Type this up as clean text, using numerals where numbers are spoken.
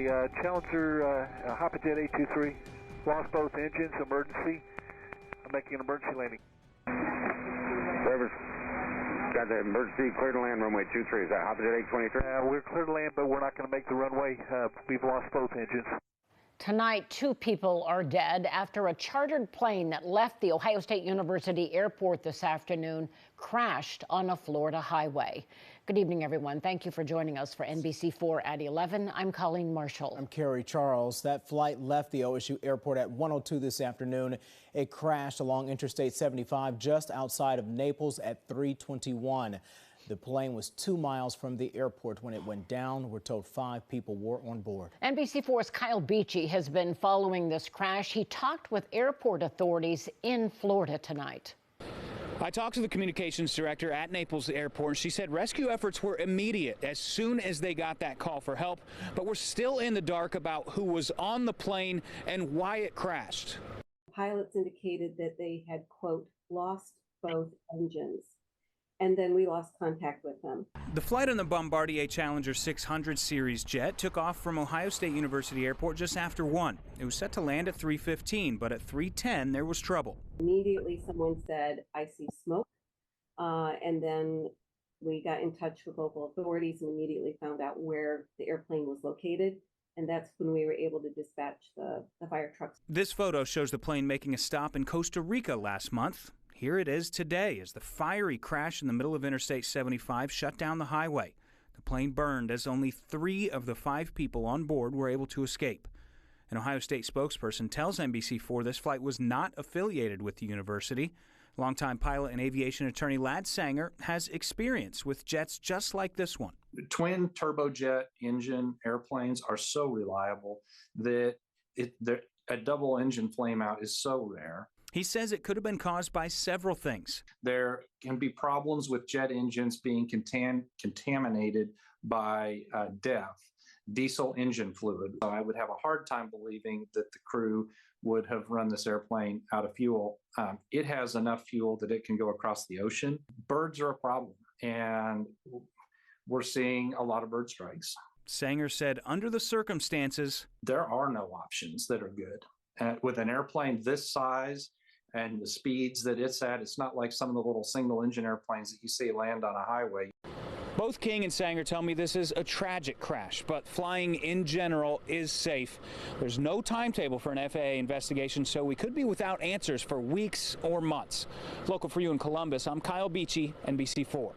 a Challenger Hopperjet 823. Lost both engines, emergency. I'm making an emergency landing. Service. Got the emergency clear to land runway 23. Is that Hopperjet 823? We're clear to land, but we're not going to make the runway. We've lost both engines. Tonight, 2 people are dead after a chartered plane that left the Ohio State University Airport this afternoon crashed on a Florida highway. Good evening, everyone. Thank you for joining us for NBC4 at 11. I'm Colleen Marshall. I'm Kerry Charles. That flight left the OSU airport at 1:02 this afternoon. It crashed along Interstate 75 just outside of Naples at 3:21. The plane was 2 miles from the airport when it went down. We're told 5 people were on board. NBC4's Kyle Beachy has been following this crash. He talked with airport authorities in Florida tonight. I talked to the communications director at Naples Airport. She said rescue efforts were immediate as soon as they got that call for help, but we're still in the dark about who was on the plane and why it crashed. Pilots indicated that they had, quote, lost both engines. And then we lost contact with them. The flight on the Bombardier Challenger 600 series jet took off from Ohio State University Airport just after 1. It was set to land at 3:15, but at 3:10 there was trouble. Immediately someone said, I see smoke. And then we got in touch with local authorities and immediately found out where the airplane was located. And that's when we were able to dispatch the fire trucks. This photo shows the plane making a stop in Costa Rica last month. Here it is today as the fiery crash in the middle of Interstate 75 shut down the highway. The plane burned as only 3 of the 5 people on board were able to escape. An Ohio State spokesperson tells NBC4 this flight was not affiliated with the university. Longtime pilot and aviation attorney Ladd Sanger has experience with jets just like this one. Twin turbojet engine airplanes are so reliable that a double engine flameout is so rare. He says it could have been caused by several things. There can be problems with jet engines being contaminated by diesel engine fluid. So I would have a hard time believing that the crew would have run this airplane out of fuel. It has enough fuel that it can go across the ocean. Birds are a problem, and we're seeing a lot of bird strikes. Sanger said under the circumstances, there are no options that are good. With an airplane this size and the speeds that it's at, it's not like some of the little single engine airplanes that you see land on a highway. Both King and Sanger tell me this is a tragic crash, but flying in general is safe. There's no timetable for an FAA investigation, so we could be without answers for weeks or months. Local for you in Columbus, I'm Kyle Beachy, NBC4.